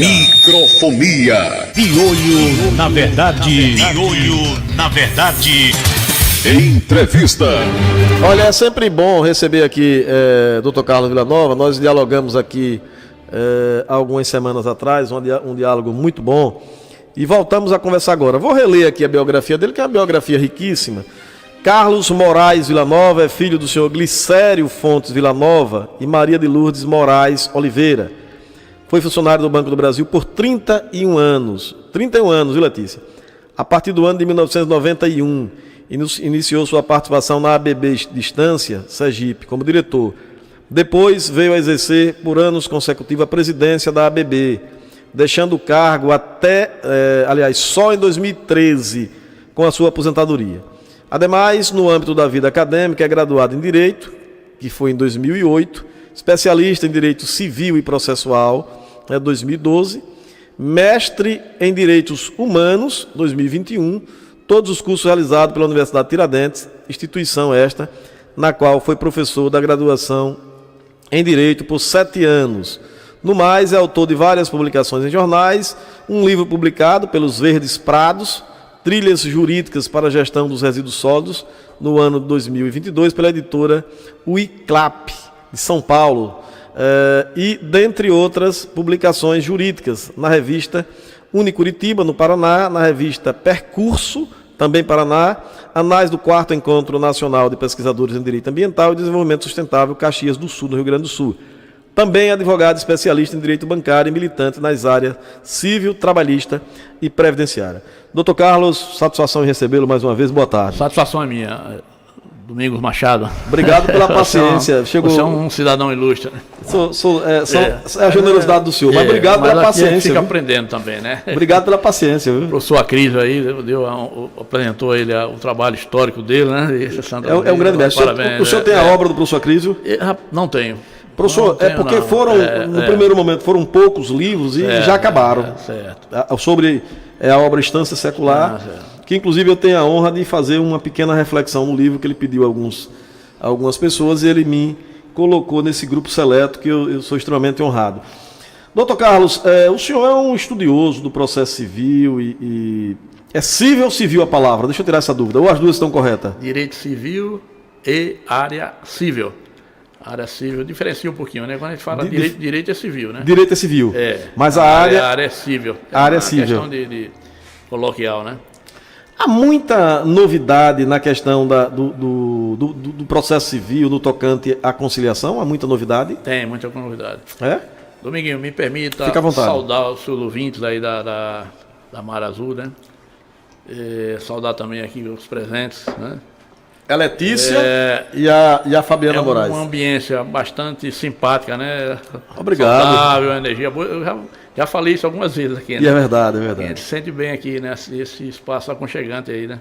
Microfonia. De olho na verdade. De olho na verdade. Entrevista. Olha, é sempre bom receber aqui Dr. Carlos Villanova. Nós dialogamos aqui algumas semanas atrás, um diálogo muito bom. E voltamos a conversar agora. Vou reler aqui a biografia dele, que é uma biografia riquíssima. Carlos Moraes Villanova é filho do senhor Glicério Fontes Villanova e Maria de Lourdes Moraes Oliveira. Foi funcionário do Banco do Brasil por 31 anos. 31 anos, viu, Letícia? A partir do ano de 1991, iniciou sua participação na ABB Distância, Sergipe, como diretor. Depois veio a exercer por anos consecutivos a presidência da ABB, deixando o cargo até, só em 2013, com a sua aposentadoria. Ademais, no âmbito da vida acadêmica, é graduado em Direito, que foi em 2008, especialista em Direito Civil e Processual, 2012, mestre em Direitos Humanos, 2021, todos os cursos realizados pela Universidade Tiradentes, instituição esta, na qual foi professor da graduação em Direito por 7 anos. No mais, é autor de várias publicações em jornais, um livro publicado pelos Verdes Prados, Trilhas Jurídicas para a Gestão dos Resíduos Sólidos, no ano de 2022, pela editora UICLAP, de São Paulo, e dentre outras publicações jurídicas na revista Unicuritiba, no Paraná, na revista Percurso, também Paraná, Anais do 4º Encontro Nacional de Pesquisadores em Direito Ambiental e Desenvolvimento Sustentável, Caxias do Sul, no Rio Grande do Sul. Também advogado especialista em Direito Bancário e militante nas áreas civil, trabalhista e previdenciária. Doutor Carlos, satisfação em recebê-lo mais uma vez, boa tarde. Satisfação é minha. Domingos Machado. Obrigado pela paciência. Você é um cidadão ilustre. É a generosidade do senhor, mas obrigado pela paciência. A gente fica aprendendo também, né? Obrigado pela paciência. Viu? O professor Acris aí apresentou ele o trabalho histórico dele, né? É um grande mestre. O senhor tem a obra do professor Acrisio? Não tenho. Professor, porque no primeiro momento foram poucos livros e já acabaram. Certo. Sobre a obra Estância Secular. Que inclusive eu tenho a honra de fazer uma pequena reflexão no livro que ele pediu a algumas pessoas e ele me colocou nesse grupo seleto que eu sou extremamente honrado. Doutor Carlos, o senhor é um estudioso do processo civil e é civil ou civil a palavra? Deixa eu tirar essa dúvida, ou as duas estão corretas? Direito civil e área civil. Área civil diferencia um pouquinho, né? Quando a gente fala direito é civil, né? Direito é civil. Mas a área é civil. A área é civil. Questão de coloquial, né? Há muita novidade na questão do processo civil, no tocante à conciliação? Há muita novidade? Tem, muita novidade. Dominguinho, me permita saudar os seus ouvintes aí da Mar Azul, né? Saudar também aqui os presentes, né? A Letícia e a Fabiana Moraes. É uma ambiência bastante simpática, né? Obrigado. Saudável, energia boa. Eu já falei isso algumas vezes aqui, né? E é verdade, é verdade. A gente se sente bem aqui, né? Esse espaço aconchegante aí, né?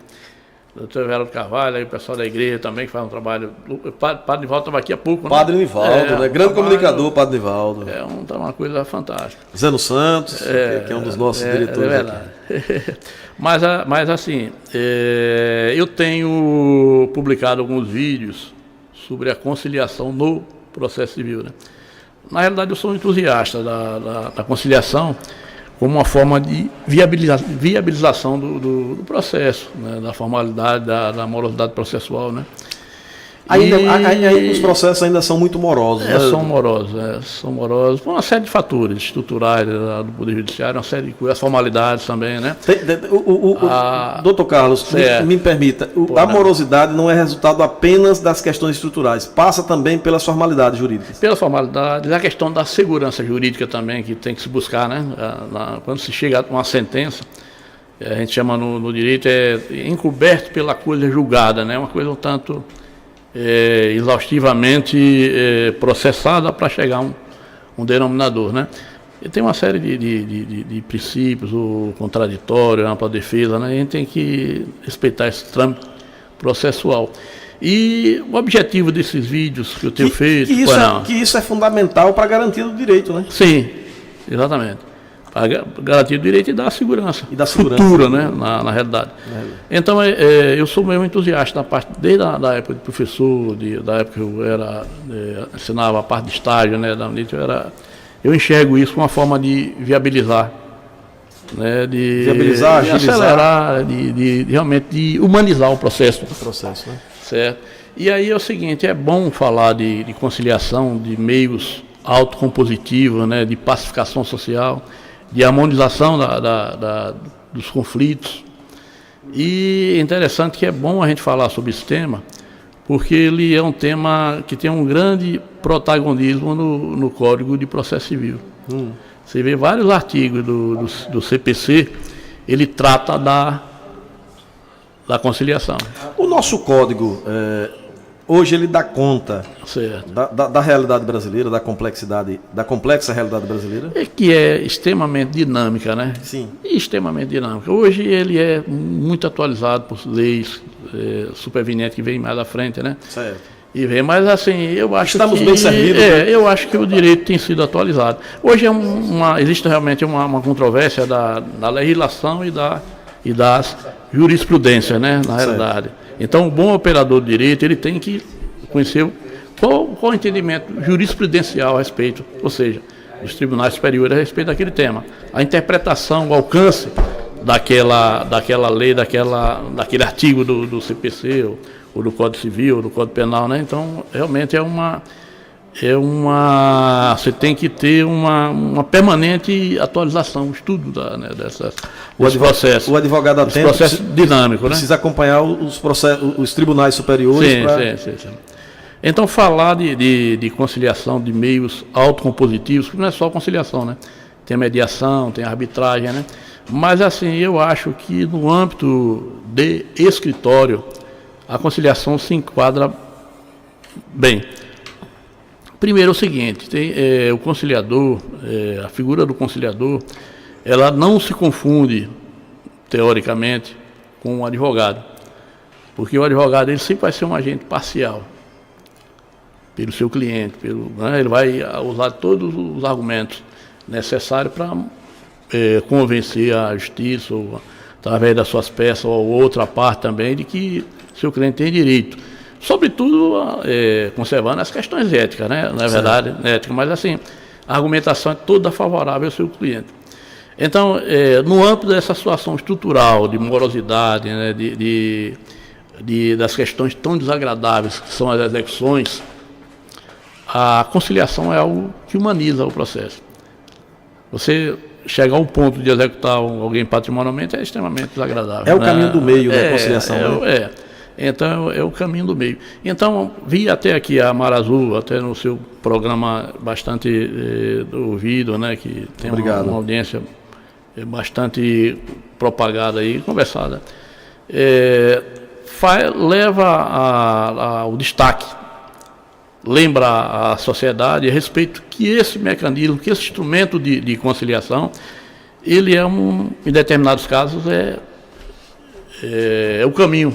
Doutor Everaldo Carvalho, aí o pessoal da igreja também, que faz um trabalho. O Padre Nivaldo estava aqui há pouco, né? Padre Nivaldo, né? Grande comunicador, Padre Nivaldo. Uma coisa fantástica. Zeno Santos, que é um dos nossos diretores. É verdade. Mas assim, eu tenho publicado alguns vídeos sobre a conciliação no processo civil, né? Na realidade, eu sou um entusiasta da conciliação como uma forma de viabilização do processo, né? Da formalidade, da morosidade processual, né? Os processos ainda são muito morosos. Né? São morosos por uma série de fatores estruturais do Poder Judiciário, uma série de coisas, as formalidades também, né? Doutor Carlos, me permita, a morosidade não é resultado apenas das questões estruturais, passa também pelas formalidades jurídicas. Pelas formalidades, a questão da segurança jurídica também, que tem que se buscar, né? Quando se chega a uma sentença, a gente chama no direito, encoberto pela coisa julgada, né? Uma coisa um tanto exaustivamente processada para chegar a um denominador, né? E tem uma série de princípios, o contraditório, a ampla defesa, né? A gente tem que respeitar esse trâmite processual. E o objetivo desses vídeos que eu tenho feito... Que isso é fundamental para a garantia do direito, né? Sim, exatamente. Para garantir o direito e dar a segurança. E da segurança. Futura, né? Na realidade. Então, eu sou meio entusiasta desde a época de professor, da época que eu ensinava a parte de estágio, né? Da UNIT, eu enxergo isso como uma forma de viabilizar, né? De agilizar, acelerar, de realmente de humanizar o processo. Né? Certo? E aí é o seguinte, é bom falar de conciliação, de meios autocompositivos, né? De pacificação social, de harmonização dos conflitos. E é interessante que é bom a gente falar sobre esse tema, porque ele é um tema que tem um grande protagonismo no Código de Processo Civil. Você vê vários artigos do CPC, ele trata da conciliação. O nosso código, hoje ele dá conta da realidade brasileira, da complexa realidade brasileira? Que é extremamente dinâmica, né? Sim. Extremamente dinâmica. Hoje ele é muito atualizado por leis supervenientes que vêm mais à frente, né? Certo. Mas assim, eu acho Estamos bem servidos. Eu acho que o direito tem sido atualizado. Hoje existe realmente uma controvérsia da legislação e das jurisprudências, né, na realidade. Então, o bom operador de direito, ele tem que conhecer qual o entendimento jurisprudencial a respeito, ou seja, dos tribunais superiores a respeito daquele tema. A interpretação, o alcance daquela lei, daquele artigo do CPC, ou do Código Civil, ou do Código Penal, né? Então, realmente você tem que ter uma permanente atualização, estudo desses processos. O advogado atento processo dinâmico, né? Precisa acompanhar os tribunais superiores. Sim. Então, falar de conciliação, de meios autocompositivos, porque não é só conciliação, né? Tem mediação, tem arbitragem, né? Mas, assim, eu acho que no âmbito de escritório, a conciliação se enquadra bem. Primeiro é o seguinte, o conciliador, a figura do conciliador, ela não se confunde, teoricamente, com o advogado. Porque o advogado ele sempre vai ser um agente parcial pelo seu cliente, né? Ele vai usar todos os argumentos necessários para convencer a justiça, ou através das suas peças, ou outra parte também, de que seu cliente tem direito. Sobretudo conservando as questões éticas, né? Na verdade, ética, mas assim, a argumentação é toda favorável ao seu cliente. Então, no âmbito dessa situação estrutural, de morosidade, né? Das questões tão desagradáveis que são as execuções, a conciliação é algo que humaniza o processo. Você chegar ao ponto de executar alguém patrimonialmente é extremamente desagradável. É o caminho do meio da conciliação, né? Então, é o caminho do meio. Então, vi até aqui a Mar Azul, até no seu programa bastante ouvido, né, que tem uma audiência bastante propagada e conversada, leva ao destaque, lembra a sociedade a respeito que esse mecanismo, que esse instrumento de conciliação, ele em determinados casos, é o caminho.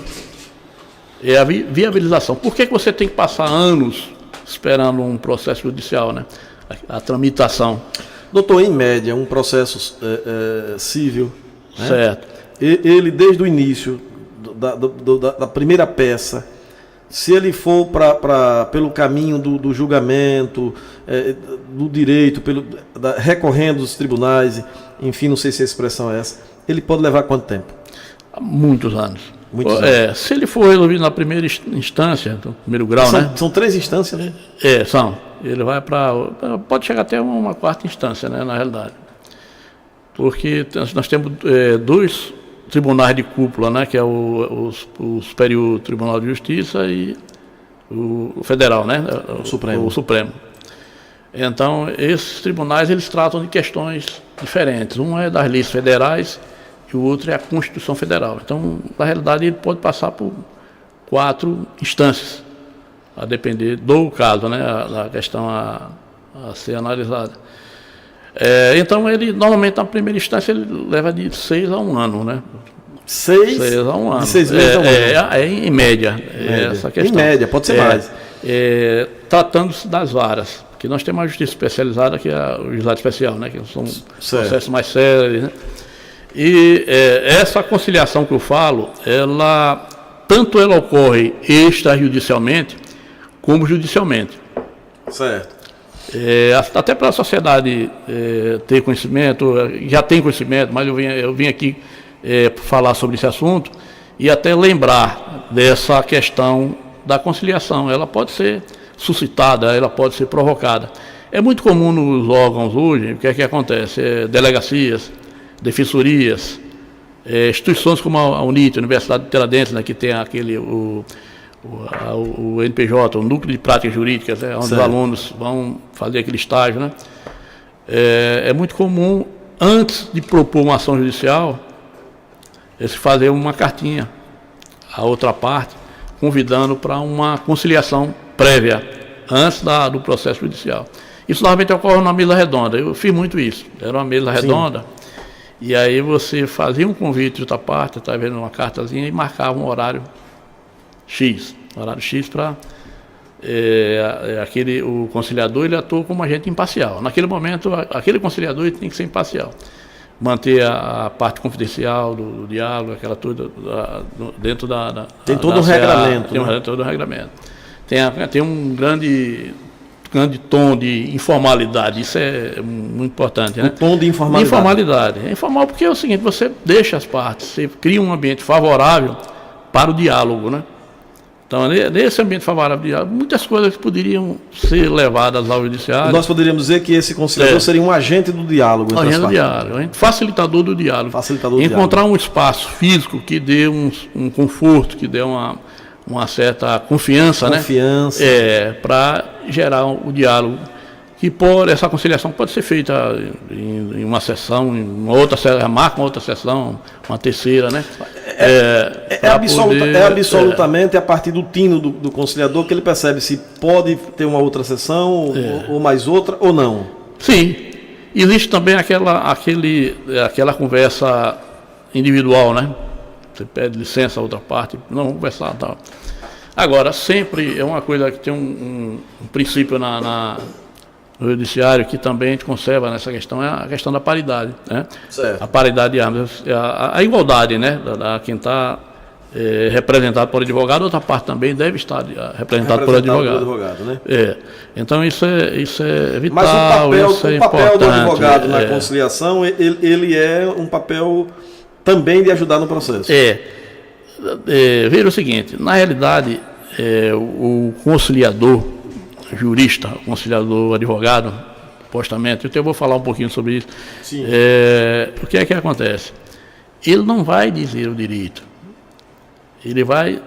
É a viabilização. Por que você tem que passar anos esperando um processo judicial, né? A tramitação. Doutor, em média, um processo civil, né? Certo. Ele, desde o início da primeira peça, se ele for pelo caminho do julgamento, do direito, recorrendo dos tribunais, enfim, não sei se a expressão é essa, ele pode levar quanto tempo? Muitos anos. Se ele for resolvido na primeira instância, no primeiro grau, né? São 3 instâncias, né? São. Ele vai pode chegar até uma 4ª instância, né, na realidade. Porque nós temos 2 tribunais de cúpula, né, que é o Superior Tribunal de Justiça e o Federal, né? O Supremo. Então, esses tribunais, eles tratam de questões diferentes. Um é das leis federais e o outro é a Constituição Federal. Então, na realidade, ele pode passar por 4 instâncias, a depender do caso, né, da questão a ser analisada. Então, ele, normalmente, na primeira instância, ele leva de 6 a 1 ano, né? 6 a 1 ano. De 6 meses a 1 ano. Em média, essa questão. Em média, pode ser mais. Tratando-se das varas, que nós temos uma justiça especializada, que é o juizado especial, né? Que são processos mais sérios, né? E essa conciliação que eu falo, tanto ela ocorre extrajudicialmente, como judicialmente. Certo. Até para a sociedade ter conhecimento, já tem conhecimento, mas eu vim aqui falar sobre esse assunto e até lembrar dessa questão da conciliação. Ela pode ser suscitada, ela pode ser provocada. É muito comum nos órgãos hoje, o que é que acontece? Delegacias, defensorias, instituições como a UNIT, a Universidade de Tiradentes, né, que tem o NPJ, o Núcleo de Práticas Jurídicas, né, onde os alunos vão fazer aquele estágio, né? É muito comum, antes de propor uma ação judicial, eles fazer uma cartinha à outra parte, convidando para uma conciliação prévia, antes do processo judicial. Isso normalmente ocorre na mesa redonda. Eu fiz muito isso. Era uma mesa redonda, e aí você fazia um convite de outra parte, estava vendo uma cartazinha, e marcava um horário X para o conciliador, ele atua como agente imparcial. Naquele momento, aquele conciliador ele tem que ser imparcial, manter a parte confidencial do diálogo, aquela tudo dentro da tem todo um regramento. Tem todo um regramento. Tem um grande tom de informalidade, isso é muito importante, né? Um tom de informalidade. Informalidade. É informal porque é o seguinte, você deixa as partes, você cria um ambiente favorável para o diálogo, né? Então, nesse ambiente favorável de diálogo, muitas coisas poderiam ser levadas ao judiciário. Nós poderíamos dizer que esse conciliador seria um agente do diálogo. Agente do diálogo, facilitador do diálogo. Encontrar um espaço físico que dê um conforto, que dê uma certa confiança, né? Para gerar o diálogo. Essa conciliação pode ser feita em uma sessão, em uma outra sessão, marca uma outra sessão, uma terceira, né? Absolutamente a partir do tino do conciliador que ele percebe se pode ter uma outra sessão ou mais outra ou não. Sim. Existe também aquela conversa individual, né? Você pede licença a outra parte, não, vamos conversar, tal. Agora, sempre é uma coisa que tem um princípio no judiciário que também a gente conserva nessa questão, é a questão da paridade, né? A paridade de armas, a igualdade, né? Quem está representado por advogado, outra parte também deve estar representado por advogado. Né? Então isso é vital. Mas o papel do advogado na conciliação, ele é um papel também de ajudar no processo. Veja o seguinte, na realidade, o conciliador jurista, conciliador, advogado, supostamente, eu vou falar um pouquinho sobre isso. O que é que acontece? Ele não vai dizer o direito, ele vai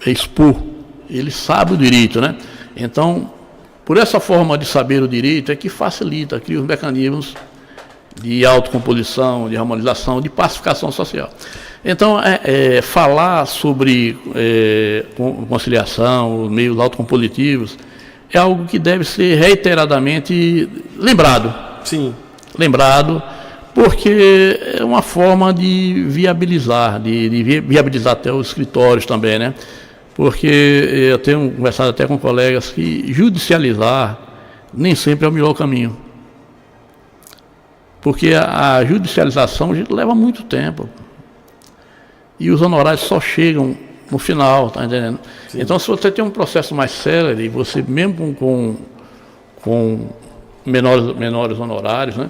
expor, ele sabe o direito, né? Então, por essa forma de saber o direito é que facilita, cria os mecanismos de autocomposição, de harmonização, de pacificação social. Então, falar sobre conciliação, os meios autocompositivos, é algo que deve ser reiteradamente lembrado. Sim. Lembrado, porque é uma forma de viabilizar, de viabilizar até os escritórios também, né? Porque eu tenho conversado até com colegas que judicializar nem sempre é o melhor caminho. Porque a judicialização leva muito tempo. E os honorários só chegam no final, tá entendendo? Sim. Então, se você tem um processo mais célere, você mesmo com menores honorários, né?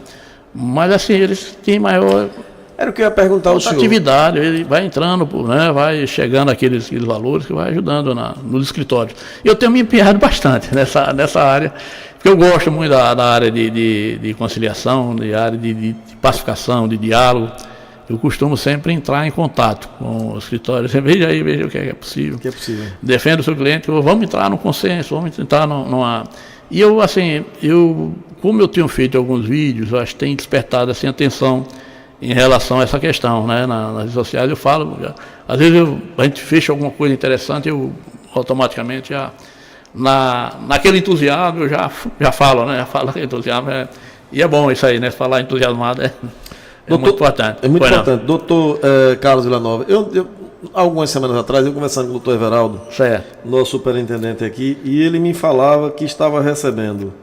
Mas assim, eles têm maior... Era o que eu ia perguntar ao senhor. Atividade, ele vai entrando, né, vai chegando aqueles valores que vai ajudando nos escritórios. Eu tenho me empenhado bastante nessa área, porque eu gosto muito da área de conciliação, de área de pacificação, de diálogo. Eu costumo sempre entrar em contato com os escritórios. Veja o que é possível. Defendo o seu cliente, vamos entrar no consenso, vamos entrar numa... E eu, assim, como eu tenho feito alguns vídeos, eu acho que tem despertado assim, atenção em relação a essa questão, né? Nas redes sociais eu falo, às vezes a gente fecha alguma coisa interessante, eu automaticamente já, naquele entusiasmo eu já falo, né? Já falo aquele entusiasmo, e é bom isso aí, né? Falar entusiasmado é muito importante. É muito importante. Doutor Carlos Villanova, algumas semanas atrás, eu conversando com o doutor Everaldo, certo, nosso superintendente aqui, e ele me falava que estava recebendo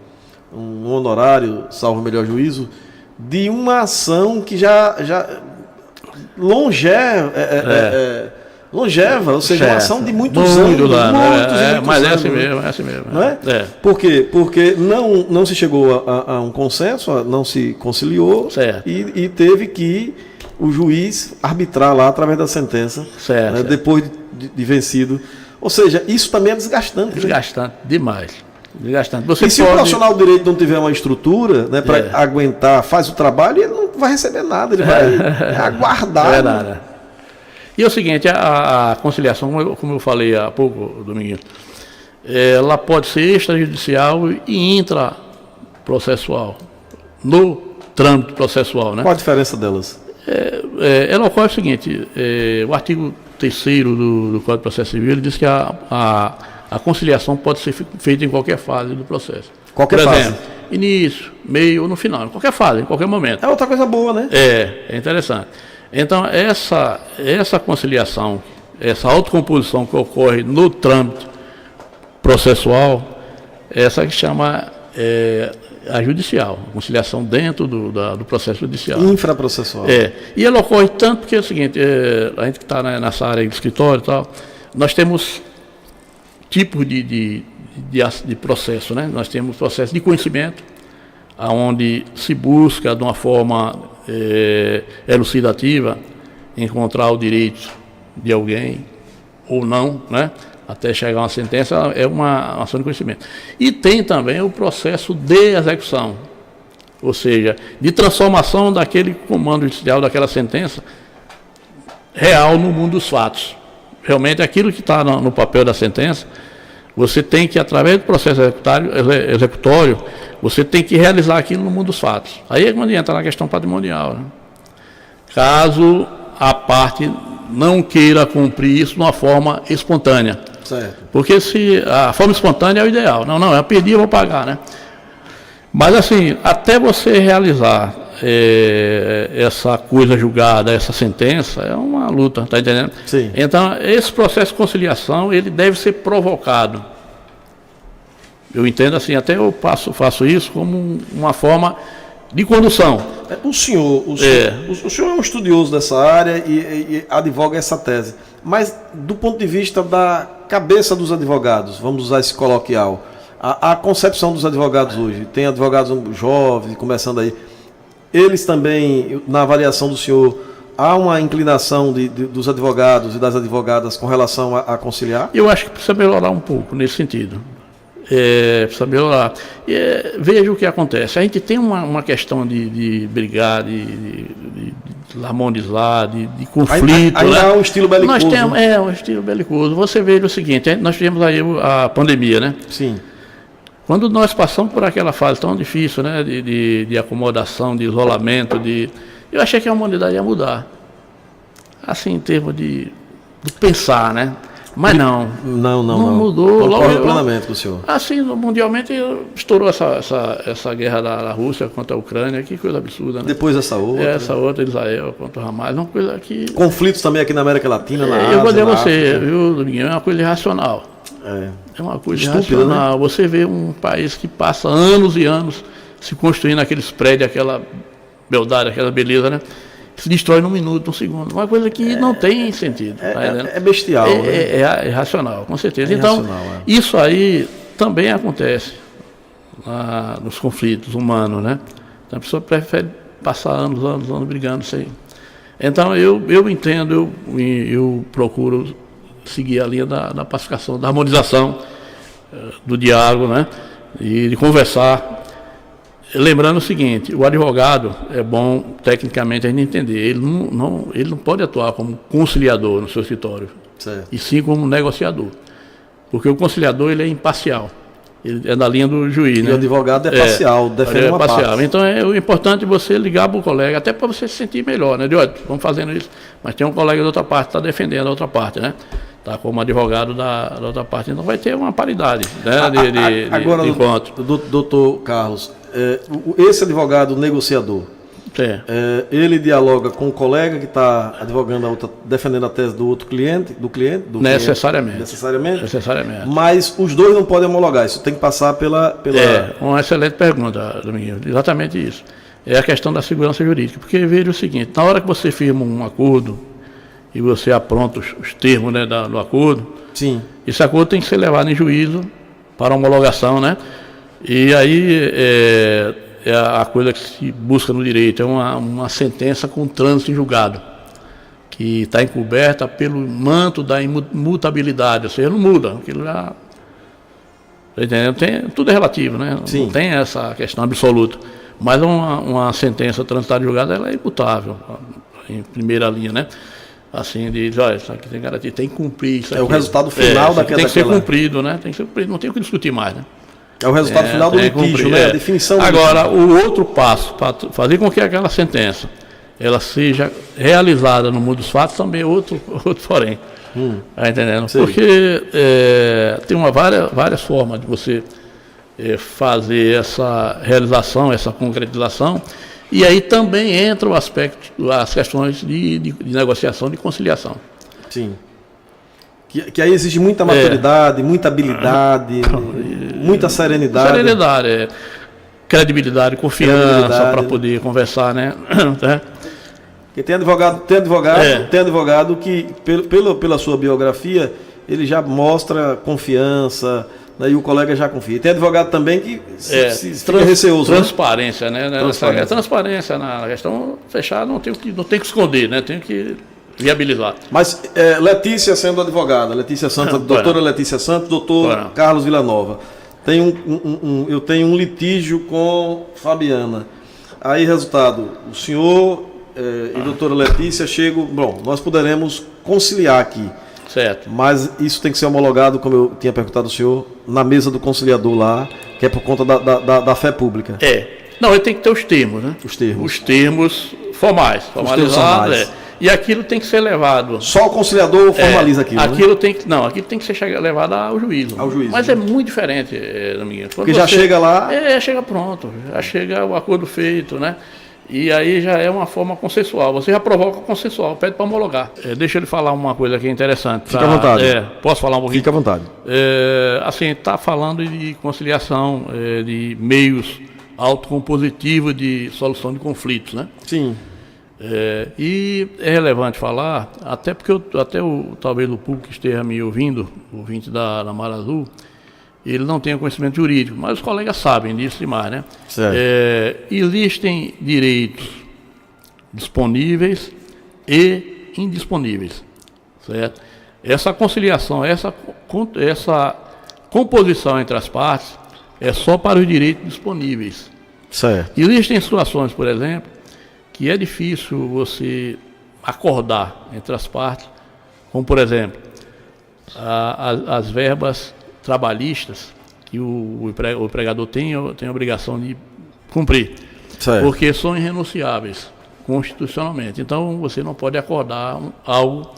um honorário, salvo o melhor juízo, de uma ação que já longeva, ou seja, uma ação de muitos anos. Mas é assim mesmo. Não é? Por quê? Porque não se chegou a um consenso, não se conciliou, e teve que o juiz arbitrar lá através da sentença, né, depois de vencido. Ou seja, isso também é desgastante. Desgastante, né? Demais. Desgastante. Se o profissional do direito não tiver uma estrutura, né, para aguentar, faz o trabalho, ele não vai receber nada, ele vai aguardar. Né? E é o seguinte, a conciliação, como eu falei há pouco, Dominguinho, ela pode ser extrajudicial e intraprocessual, no trâmite processual. Né? Qual a diferença delas? Ela ocorre o seguinte, o artigo 3º do Código de Processo Civil, ele diz que a conciliação pode ser feita em qualquer fase do processo. Qualquer Por exemplo, fase? Início, meio ou no final, em qualquer fase, em qualquer momento. É outra coisa boa, né? É interessante. Então, essa conciliação, essa autocomposição que ocorre no trâmite processual, essa que chama a judicial, a conciliação dentro do processo judicial. Infraprocessual. E ela ocorre tanto porque é o seguinte, a gente que está nessa área de escritório e tal, nós temos tipos de processo, né? Nós temos processo de conhecimento, onde se busca de uma forma elucidativa encontrar o direito de alguém ou não, né? Até chegar a uma sentença, é uma ação de conhecimento. E tem também o processo de execução, ou seja, de transformação daquele comando judicial, daquela sentença real no mundo dos fatos. Realmente aquilo que está no papel da sentença, você tem que, através do processo executório, você tem que realizar aquilo no mundo dos fatos. Aí é quando entra na questão patrimonial. Né? Caso a parte não queira cumprir isso de uma forma espontânea. Certo. Porque se a forma espontânea é o ideal. Não, eu perdi, eu vou pagar, né? Mas assim, até você realizar essa coisa julgada, essa sentença, é uma luta, tá entendendo? Sim. Então, esse processo de conciliação, ele deve ser provocado. Eu entendo assim, até eu faço isso como uma forma de condução. O senhor é um estudioso dessa área e advoga essa tese. Mas, do ponto de vista da cabeça dos advogados, vamos usar esse coloquial, a concepção dos advogados hoje, tem advogados jovens, começando aí, eles também, na avaliação do senhor, há uma inclinação dos advogados e das advogadas com relação a conciliar? Eu acho que precisa melhorar um pouco nesse sentido. Precisa melhorar. Veja o que acontece. A gente tem uma questão de brigar, de harmonizar, de conflito. Ainda há um estilo belicoso. Nós temos, um estilo belicoso. Você veja o seguinte, nós tivemos aí a pandemia, né? Sim. Quando nós passamos por aquela fase tão difícil, né, de acomodação, de isolamento, eu achei que a humanidade ia mudar. Assim, em termos de pensar, né? Mas não mudou. Concordo plenamente com o senhor. Assim, mundialmente estourou essa guerra da Rússia contra a Ucrânia, que coisa absurda, né? Depois essa outra. Essa outra, Israel contra o Hamas, uma coisa que... Conflitos também aqui na América Latina, na Ásia, eu vou dizer a você, viu, Dominguinho, é uma coisa irracional. É uma coisa estúpida, irracional. Né? Você vê um país que passa anos e anos se construindo aqueles prédios, aquela beldade, aquela beleza, né? Se destrói num minuto, num segundo. Uma coisa que não tem sentido. É bestial. É irracional, com certeza. Então, isso aí também acontece nos conflitos humanos, né? Então, a pessoa prefere passar anos brigando sem. Então, eu entendo, eu procuro seguir a linha da pacificação, da harmonização, do diálogo, né? E de conversar. Lembrando o seguinte, o advogado, é bom tecnicamente a gente entender, ele não pode atuar como conciliador no seu escritório, certo. E sim como negociador, porque o conciliador ele é imparcial, ele é da linha do juiz, E né? o advogado é parcial, defende uma parcial. parte. Então é o importante você ligar para o colega, até para você se sentir melhor, né? De olha, vamos fazendo isso, mas tem um colega da outra parte que está defendendo a outra parte, né? Está como advogado da outra parte, então vai ter uma paridade, né? Agora, de encontro. doutor Carlos, esse advogado negociador, É. ele dialoga com o colega que está advogando defendendo a tese do outro cliente, do cliente? Necessariamente. Necessariamente? Necessariamente. Mas os dois não podem homologar, isso tem que passar pela... É, uma excelente pergunta, Dominguinho. Exatamente isso. É a questão da segurança jurídica. Porque veja o seguinte, na hora que você firma um acordo e você apronta os termos, né, do acordo, Sim. esse acordo tem que ser levado em juízo para homologação, né? E aí é a coisa que se busca no direito, é uma sentença com trânsito em julgado, que está encoberta pelo manto da imutabilidade, ou seja, não muda, aquilo já... Tá entendendo? Tudo é relativo, né? Sim. Não tem essa questão absoluta. Mas uma sentença transitada em julgado, ela é imutável, em primeira linha, né? Assim, olha, isso aqui tem garantia, tem que cumprir isso aqui. É o resultado final daquela... Tem que ser daquela... cumprido, né? Tem que ser cumprido, não tem o que discutir mais, né? É o resultado final do tem que litígio, cumprir, né? A definição do Agora, o outro passo, para fazer com que aquela sentença ela seja realizada no mundo dos fatos, também é outro porém. Tá entendendo? Sim. Porque tem várias formas de você fazer essa realização, essa concretização, e aí também entra o aspecto, as questões de negociação, de conciliação. Sim. Que aí exige muita maturidade, muita habilidade, muita serenidade. Serenidade, credibilidade, confiança para poder conversar, né? Porque tem advogado que, pela sua biografia, ele já mostra confiança, né, e o colega já confia. Tem advogado também que fica receoso. Transparência, né? Transparência na questão fechada, não tem que esconder, né? Tem que viabilizar. Mas Letícia sendo advogada, Letícia Santos, doutora Letícia Santos, doutor Carlos Villanova, eu tenho um litígio com Fabiana. Aí, resultado, o senhor e doutora Letícia chegam, nós poderemos conciliar aqui. Certo. Mas isso tem que ser homologado, como eu tinha perguntado ao senhor, na mesa do conciliador lá, que é por conta da fé pública. Não, ele tem que ter os termos, né? Os termos. Os termos formais. Formalizados. E aquilo tem que ser levado. Só o conciliador formaliza aquilo. Aquilo tem que ser levado ao juízo. Mas é muito diferente, Dominguinho. Porque já chega lá. Chega pronto. Já chega o acordo feito, né? E aí já é uma forma consensual. Você já provoca consensual, pede para homologar. Deixa ele falar uma coisa que é interessante. Fica à vontade. Posso falar um pouquinho? Fica à vontade. Assim, está falando de conciliação, de meios autocompositivos de solução de conflitos, né? Sim. E é relevante falar, até porque talvez o público que esteja me ouvindo, ouvinte da Mar Azul, ele não tenha conhecimento jurídico, mas os colegas sabem disso demais, né? Certo. Existem direitos disponíveis e indisponíveis, certo? Essa conciliação, essa composição entre as partes é só para os direitos disponíveis. Certo. Existem situações, por exemplo, que é difícil você acordar entre as partes, como, por exemplo, as verbas trabalhistas que o empregador tem a obrigação de cumprir, Certo. porque são irrenunciáveis constitucionalmente. Então, você não pode acordar algo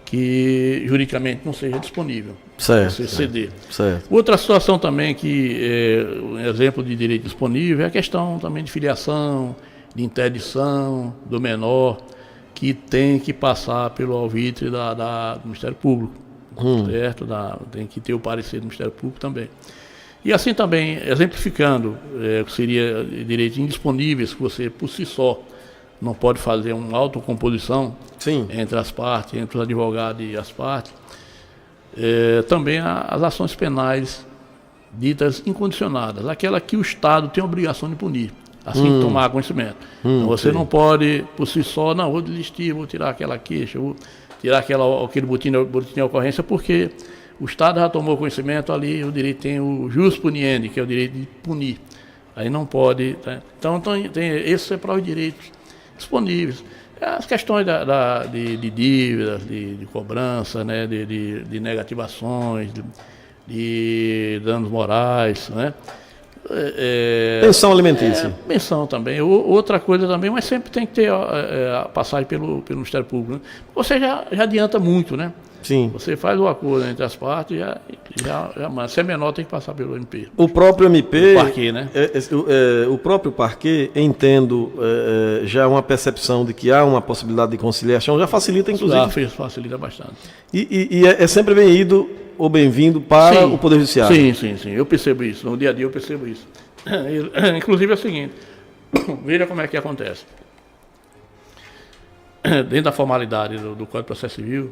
que juridicamente não seja disponível. Certo. Você ceder. Certo. Outra situação também que um exemplo de direito disponível é a questão também de filiação, de interdição do menor, que tem que passar pelo alvitre do Ministério Público, certo? Tem que ter o parecer do Ministério Público também. E assim também, exemplificando, seria direitos indisponíveis, que você por si só não pode fazer uma autocomposição entre as partes, entre os advogados e as partes. Também as ações penais ditas incondicionadas, aquela que o Estado tem a obrigação de punir, assim que tomar conhecimento. Então você não pode, por si só, vou desistir, vou tirar aquela queixa, vou tirar aquele boletim de ocorrência, porque o Estado já tomou conhecimento ali, o direito tem o jus puniendi, que é o direito de punir. Aí não pode. Tá? Então esse é para os direitos disponíveis. As questões de dívidas, de cobrança, né, de negativações, de danos morais, né? Pensão alimentícia. Pensão também. Outra coisa também, mas sempre tem que ter a passagem pelo Ministério Público. Né? Você já adianta muito, né? Sim. Você faz o acordo entre as partes e já manda. Se é menor, tem que passar pelo MP. O próprio MP, O parquê, né? O próprio parquê, entendo, já é uma percepção de que há uma possibilidade de conciliação, já facilita, inclusive. Facilita bastante. E é sempre bem-ido ou bem-vindo para o Poder Judiciário. Sim. Eu percebo isso. No dia a dia eu percebo isso. Inclusive é o seguinte, veja como é que acontece. Dentro da formalidade do Código de Processo Civil,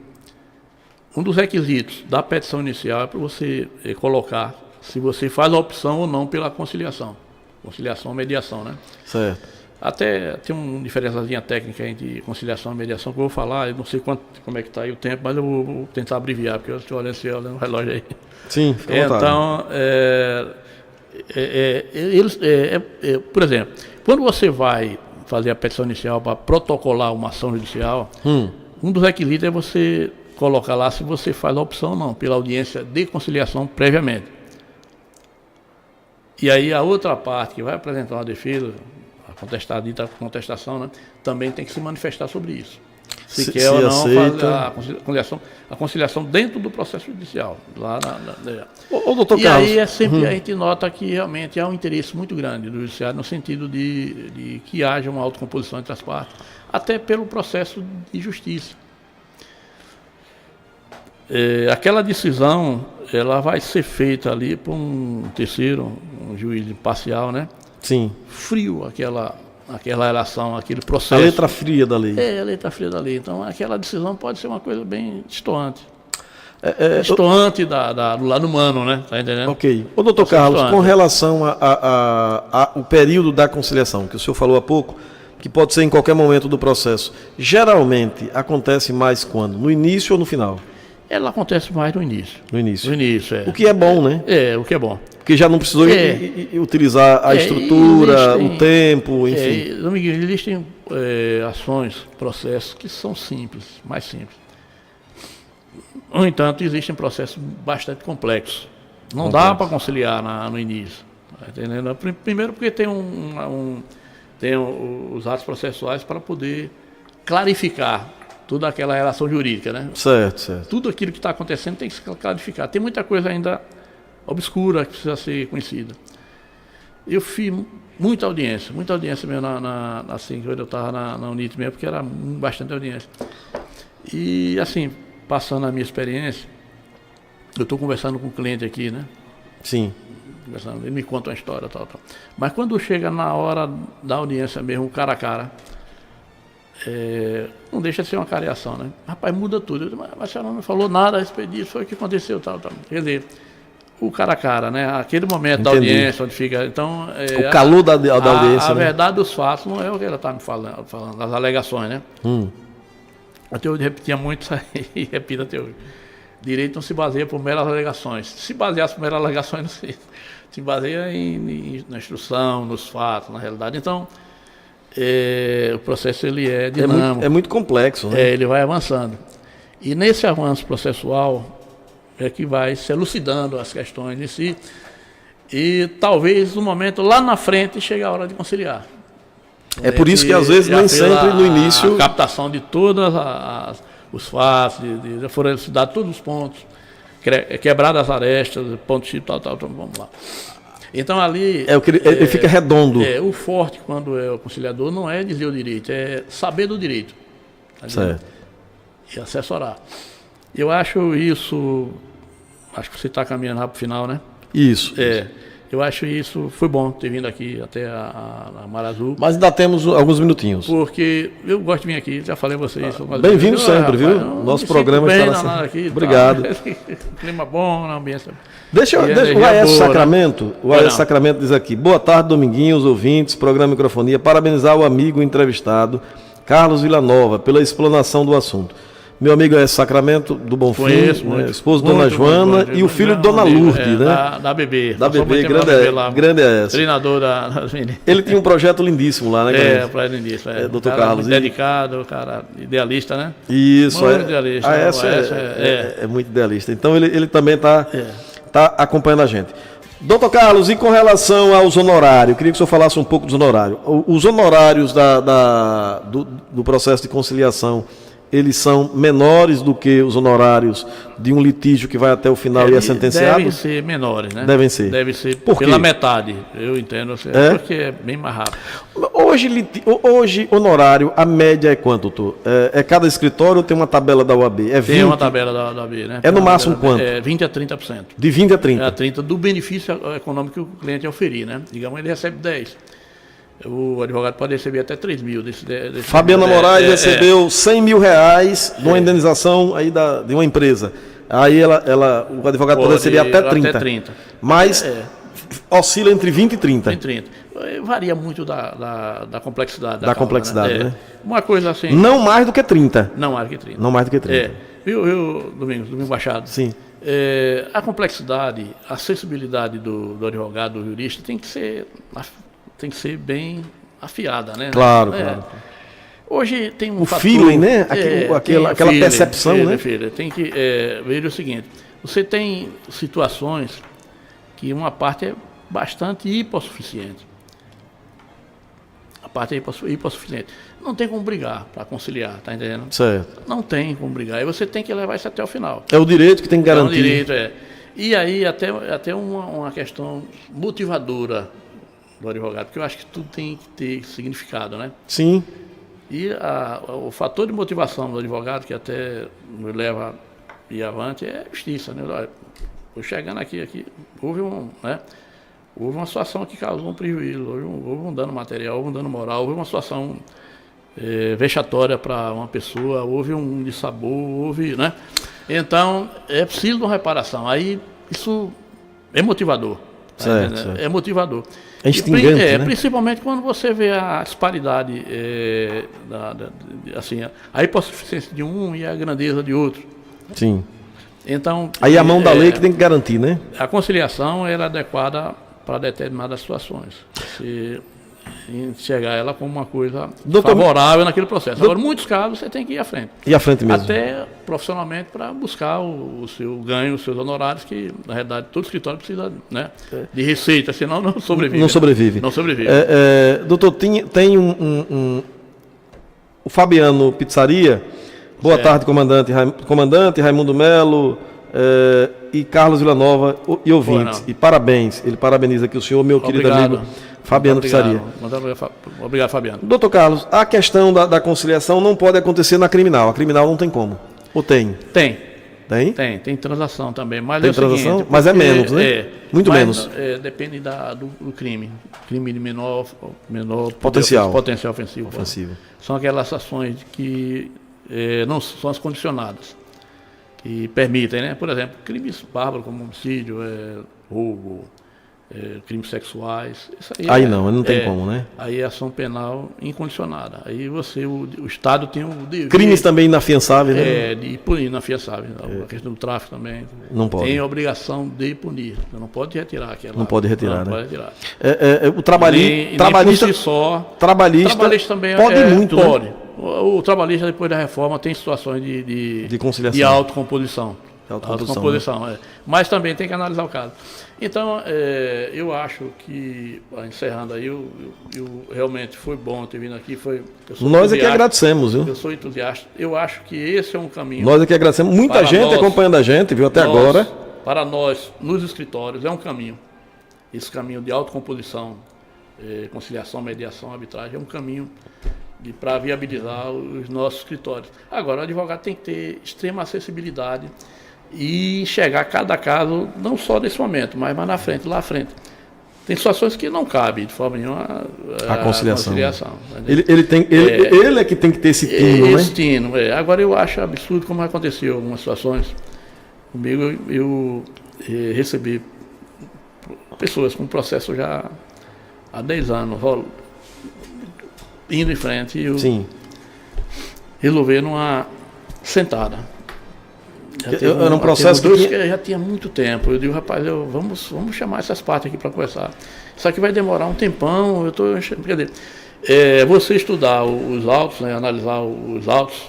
um dos requisitos da petição inicial é para você colocar se você faz a opção ou não pela conciliação. Conciliação ou mediação, né? Certo. Até tem uma diferençazinha técnica entre conciliação e mediação que eu vou falar, eu não sei como é que está aí o tempo, mas eu vou tentar abreviar, porque eu estou olhando o relógio aí. Sim, fica à vontade. Então, por exemplo, quando você vai fazer a petição inicial para protocolar uma ação judicial, um dos requisitos é você colocar lá se você faz a opção ou não, pela audiência de conciliação previamente. E aí a outra parte que vai apresentar uma defesa, a dita contestação, né, também tem que se manifestar sobre isso. Se quer ou não fazer a conciliação dentro do processo judicial. Doutor Carlos. Aí sempre a gente nota que realmente há um interesse muito grande do judiciário no sentido de que haja uma autocomposição entre as partes, até pelo processo de justiça. Aquela decisão ela vai ser feita ali por um terceiro, um juiz imparcial, né? Sim. Frio aquela relação, aquele processo. A letra fria da lei. A letra fria da lei. Então aquela decisão pode ser uma coisa bem distoante. Distoante do lado humano, né? Tá entendendo? Ok. Ô, doutor Carlos, com relação ao período da conciliação, que o senhor falou há pouco, que pode ser em qualquer momento do processo, geralmente acontece mais quando? No início ou no final? Ela acontece mais no início. No início. É. O que é bom, né? O que é bom. Porque já não precisou utilizar a estrutura, o tempo, enfim. Existem ações, processos que são simples, mais simples. No entanto, existem processos bastante complexos. Não dá para conciliar no início. Tá entendendo? Primeiro porque tem os atos processuais para poder clarificar toda aquela relação jurídica, né? Certo. Tudo aquilo que está acontecendo tem que se clarificar. Tem muita coisa ainda obscura que precisa ser conhecida. Eu fiz muita audiência mesmo assim, quando eu estava na Unite mesmo, porque era bastante audiência. E assim, passando a minha experiência, eu estou conversando com um cliente aqui, né? Sim. Ele me conta uma história, tal. Mas quando chega na hora da audiência mesmo, cara a cara, não deixa de ser uma cariação, né? Rapaz, muda tudo. Eu digo, mas a senhora não me falou nada a respeito disso, foi o que aconteceu, tal. Quer dizer, o cara a cara, né? Aquele momento da audiência, onde fica. Então, o calor da audiência. A verdade dos fatos não é o que ela está me falando, as alegações, né? Até eu repetia muito isso aí, e repito até hoje. Direito não se baseia por meras alegações. Se baseasse por meras alegações, não se baseia na instrução, nos fatos, na realidade. Então, o processo ele é dinâmico. É muito complexo, né? Ele vai avançando. E nesse avanço processual é que vai se elucidando as questões em si. E talvez no momento lá na frente chegue a hora de conciliar. É por isso que às vezes nem sempre no início... A captação de todos os fatos, foram elucidados todos os pontos, quebradas as arestas, ponto X, tal, vamos lá. Então ali... Ele fica redondo. O forte quando é o conciliador não é dizer o direito, é saber do direito. Tá certo. E assessorar. Eu acho isso... Acho que você está caminhando para o final, né? Isso. Eu acho isso, foi bom ter vindo aqui até a Mar Azul. Mas ainda temos alguns minutinhos. Porque eu gosto de vir aqui, já falei a vocês. Bem-vindo sempre, viu? Nosso programa está aqui. Obrigado. Clima bom, na ambiência. Deixa o AS Sacramento, o AS Sacramento diz aqui, boa tarde, Dominguinhos, ouvintes, programa Microfonia, parabenizar o amigo entrevistado, Carlos Villanova, pela explanação do assunto. Meu amigo é Sacramento do Bonfim, esposo de Dona Joana e o filho de Dona Lourdes, né? Da bebê. Da bebê, grande é essa. Treinador das meninas. Ele tinha um projeto lindíssimo lá, né? Projeto lindíssimo. Doutor Carlos. Dedicado, cara idealista, né? Isso, muito idealista. É muito idealista. Então ele também está está acompanhando a gente. Doutor Carlos, e com relação aos honorários, queria que o senhor falasse um pouco dos honorários. Os honorários do processo de conciliação, eles são menores do que os honorários de um litígio que vai até o final e é sentenciado? Devem ser menores, né? Devem ser. Deve ser Por quê? pela metade, eu entendo. Assim, porque é bem mais rápido. Hoje, honorário, a média é quanto, doutor? É cada escritório ou tem uma tabela da OAB? É 20? Tem uma tabela da OAB, né? É no máximo quanto? 20% a 30%. De 20 a 30? É a 30% do benefício econômico que o cliente oferir, né? Digamos, ele recebe 10. O advogado pode receber até 3 mil. Fabiana Moraes recebeu 100 mil reais de uma indenização aí de uma empresa. Aí o advogado pode receber até 30. Mas oscila entre 20 e 30. Entre 30. Varia muito da complexidade. Da complexidade, né? Uma coisa assim... Não mais do que 30. Não mais do que 30. Não mais do que 30. Viu, Domingo Machado? Sim. A complexidade, a acessibilidade do advogado, do jurista, tem que ser bem afiada, né? Claro. Hoje tem um fator... feeling, né? Aquela feeling, percepção, né? Tem que ver o seguinte, você tem situações que uma parte é bastante hipossuficiente. A parte é hipossuficiente. Não tem como brigar para conciliar, tá entendendo? Certo. Não tem como brigar. E você tem que levar isso até o final. É o direito que tem que garantir. É o direito, E aí até uma questão motivadora do advogado, porque eu acho que tudo tem que ter significado, né? Sim. E o fator de motivação do advogado, que até nos leva a ir avante, é a justiça, né? Olha, estou chegando aqui, houve uma situação que causou um prejuízo, houve um dano material, houve um dano moral, houve uma situação vexatória para uma pessoa, houve um dissabor, né? Então, é preciso de uma reparação. Aí, isso é motivador. Certo. É motivador. É instigante, né? Principalmente quando você vê a disparidade, assim, a hipossuficiência de um e a grandeza de outro. Sim. Então, aí a mão da lei que tem que garantir, né? A conciliação era adequada para determinadas situações. Você enxergar ela como uma coisa favorável naquele processo. Agora, em muitos casos, você tem que ir à frente. Ir à frente mesmo. Até profissionalmente para buscar o seu ganho, os seus honorários, que, na realidade, todo escritório precisa, né, de receita, senão não sobrevive. Não sobrevive. Não sobrevive. Doutor, tem o Fabiano Pizzaria. Boa tarde, comandante Raimundo Melo e Carlos Villanova e ouvintes. E parabéns. Ele parabeniza aqui o senhor, meu querido amigo Fabiano Pizzaria. Obrigado, Fabiano. Doutor Carlos, a questão da conciliação não pode acontecer na criminal. A criminal não tem como. Ou tem? Tem. Tem? Tem transação também. Mas tem transação? Seguinte, mas é menos, né? Muito menos. Depende do crime. Crime de menor potencial ofensivo. São aquelas ações que não são as condicionadas, que permitem, né? Por exemplo, crimes bárbaros como homicídio, roubo, crimes sexuais. Isso aí não tem como, né? Aí é ação penal incondicionada. Aí o Estado tem o dever. Crimes também inafiançáveis, né? De punir inafiançáveis. A questão do tráfico também. Não pode. Tem a obrigação de punir. Você não pode retirar aquela. Não pode retirar, não né? pode retirar. O trabalhista também pode muito, pode. Né? O trabalhista, depois da reforma, tem situações de conciliação. De autocomposição. Mas também tem que analisar o caso. Então, eu acho que, encerrando aí, eu realmente foi bom ter vindo aqui. Nós é que agradecemos, viu? Eu sou entusiasta. Eu acho que esse é um caminho. Nós é que agradecemos. Muita gente acompanhando a gente, viu, até agora. Para nós, nos escritórios, é um caminho. Esse caminho de autocomposição, conciliação, mediação, arbitragem, é um caminho para viabilizar os nossos escritórios. Agora, o advogado tem que ter extrema acessibilidade e enxergar cada caso, não só nesse momento, mas mais na frente, lá à frente. Tem situações que não cabe de forma nenhuma a conciliação. Ele é que tem que ter esse tino, né? Esse tino, Agora, eu acho absurdo como aconteceu em algumas situações. Comigo, eu recebi pessoas com processo já há 10 anos, indo em frente, e eu resolver numa sentada. Era um processo que já tinha muito tempo. Eu digo, rapaz, vamos chamar essas partes aqui para conversar. Isso aqui vai demorar um tempão. Eu estou. Você estudar os autos, né, analisar os autos,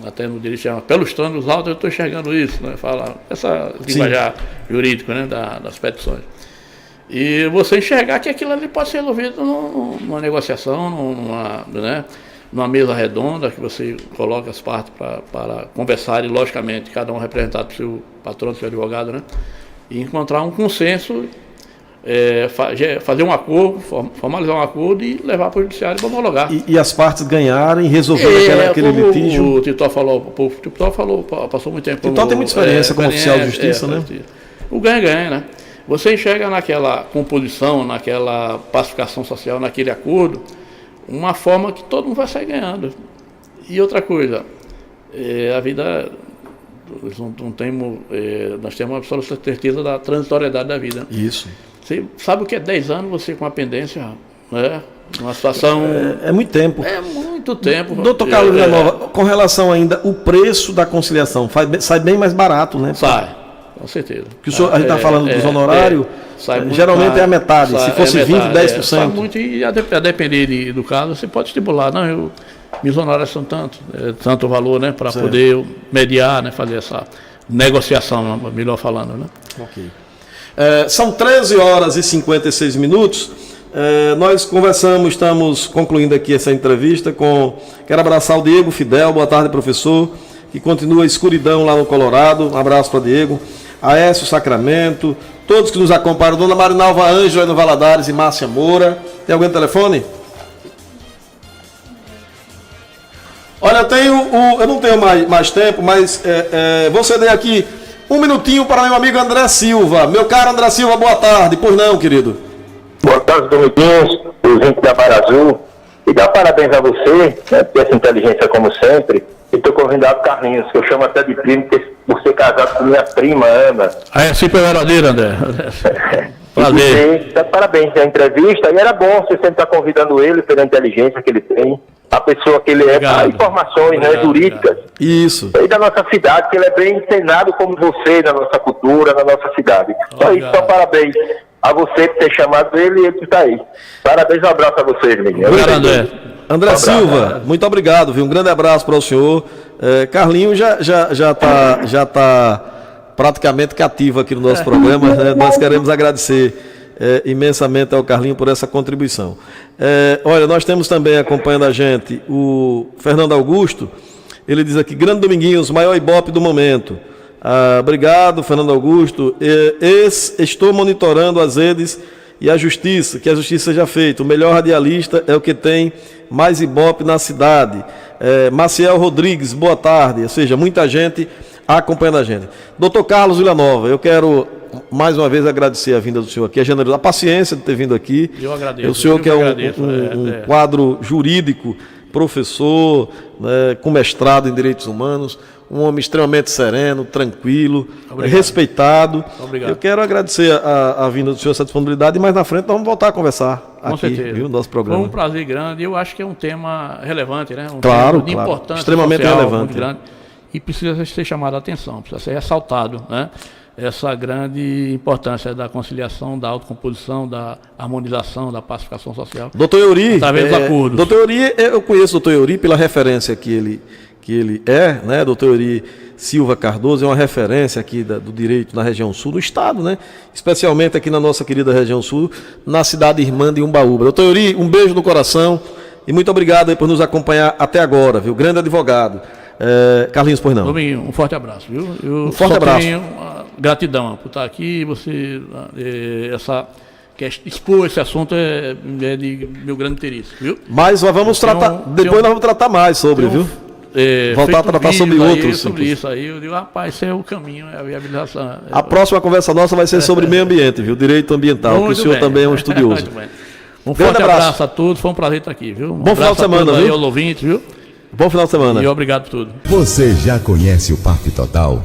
até no direito chama pelustrando os autos, eu estou enxergando isso, né? Fala essa linguajar jurídica, né? Das petições. E você enxergar que aquilo ali pode ser resolvido numa negociação, numa mesa redonda, que você coloca as partes para conversarem, logicamente, cada um representado pelo seu patrão, seu advogado, né? E encontrar um consenso, fazer um acordo, formalizar um acordo e levar para o judiciário para homologar. E as partes ganharem, resolver aquele litígio. O Titó falou, passou muito tempo. Titó tem muita experiência como oficial de justiça, né? O ganha-ganha, né? Você enxerga naquela composição, naquela pacificação social, naquele acordo, uma forma que todo mundo vai sair ganhando. E outra coisa, a vida, nós temos uma absoluta certeza da transitoriedade da vida. Isso. Você sabe o que é 10 anos você com a pendência, né? Uma situação... É muito tempo. É muito tempo. Doutor Carlos Villanova, com relação ainda o preço da conciliação, sai bem mais barato, né? Sai. Com certeza. Porque a gente está falando dos honorários, geralmente é a metade. Se fosse 20%, 10%. Sai muito e a depender do caso, você pode estipular. Não, meus honorários são tanto valor, né? Para poder mediar, né? Fazer essa negociação, melhor falando, né? Ok. São 13 horas e 56 minutos. Nós conversamos, estamos concluindo aqui essa entrevista quero abraçar o Diego Fidel, boa tarde, professor, que continua a escuridão lá no Colorado. Um abraço para Diego. Aécio Sacramento, todos que nos acompanham, Dona Marinalva Ângela no Valadares e Márcia Moura. Tem alguém no telefone? Olha, eu não tenho mais tempo, mas vou ceder aqui um minutinho para meu amigo André Silva. Meu caro André Silva, boa tarde. Pois não, querido? Boa tarde, Dominguinhos, os índios da Barra Azul. E dar parabéns a você, né, por essa inteligência como sempre. E estou convidado Carlinhos, que eu chamo até de primo, por ser casado com minha prima, Ana. É sempre verdadeiro, André. Prazer. Parabéns pela entrevista. E era bom você sempre estar convidando ele pela inteligência que ele tem, a pessoa que ele é, para informações, né, jurídicas. Isso. E da nossa cidade, que ele é bem ensinado como você, na nossa cultura, na nossa cidade. Só isso, só parabéns a você por ter chamado ele e ele está aí. Parabéns, um abraço a vocês, menino. Obrigado, André Silva, muito obrigado, viu? Um grande abraço para o senhor. Carlinho já tá praticamente cativo aqui no nosso programa, né? Nós queremos agradecer imensamente ao Carlinho por essa contribuição. Olha, nós temos também acompanhando a gente o Fernando Augusto. Ele diz aqui: Grande Dominguinhos, maior ibope do momento. Obrigado, Fernando Augusto. Estou monitorando as redes e a justiça, que a justiça seja feita. O melhor radialista é o que tem mais ibope na cidade. Maciel Rodrigues, boa tarde. Ou seja, muita gente acompanhando a gente. Doutor Carlos Villanova, eu quero mais uma vez agradecer a vinda do senhor aqui, a paciência de ter vindo aqui. Eu agradeço. O senhor que é um quadro jurídico, professor, né, com mestrado em Direitos Humanos, um homem extremamente sereno, tranquilo, respeitado. Obrigado. Eu quero agradecer a vinda do senhor, essa disponibilidade, e mais na frente nós vamos voltar a conversar com aqui, certeza. No nosso programa. Foi um prazer grande, eu acho que é um tema relevante, né? Claro, tema de importância extremamente social, relevante. muito grande, e precisa ser chamado a atenção, precisa ser ressaltado, né? Essa grande importância da conciliação, da autocomposição, da harmonização, da pacificação social. Doutor Euri, através dos acordos. Doutor Euri, eu conheço o doutor Euri pela referência que ele é, né? Doutor Euri Silva Cardoso é uma referência aqui do direito na região sul do estado, né? Especialmente aqui na nossa querida região sul, na cidade irmã de Umbaúba. Doutor Euri, um beijo no coração e muito obrigado aí por nos acompanhar até agora, viu? Grande advogado. Carlinhos, pois não. Domingo, um forte abraço, viu? Um forte abraço. Tenho gratidão por estar aqui, você expor esse assunto é de meu grande interesse, viu? Mas nós vamos tratar, depois nós vamos tratar mais sobre, viu? Voltar a tratar sobre outros. Sobre isso aí, eu digo, rapaz, esse é o caminho, é a viabilização. A próxima conversa nossa vai ser sobre meio ambiente, viu? Direito ambiental, que o senhor também é um estudioso. Um forte abraço a todos, foi um prazer estar aqui, viu? Bom final de semana, viu? Aos ouvintes, viu? Bom final de semana. E obrigado por tudo. Você já conhece o PAF Total?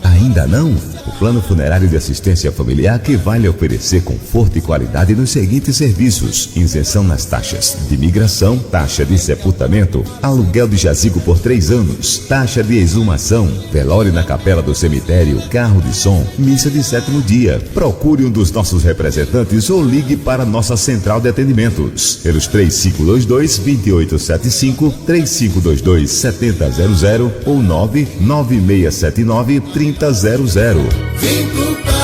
Ainda não? o plano funerário de assistência familiar que vai lhe oferecer conforto e qualidade nos seguintes serviços: isenção nas taxas de migração, taxa de sepultamento, aluguel de jazigo por 3 anos, taxa de exumação, velório na capela do cemitério, carro de som, missa de 7º dia. Procure um dos nossos representantes ou ligue para nossa central de atendimentos pelos 3522-2875, 3522-7000 ou 99679-3000.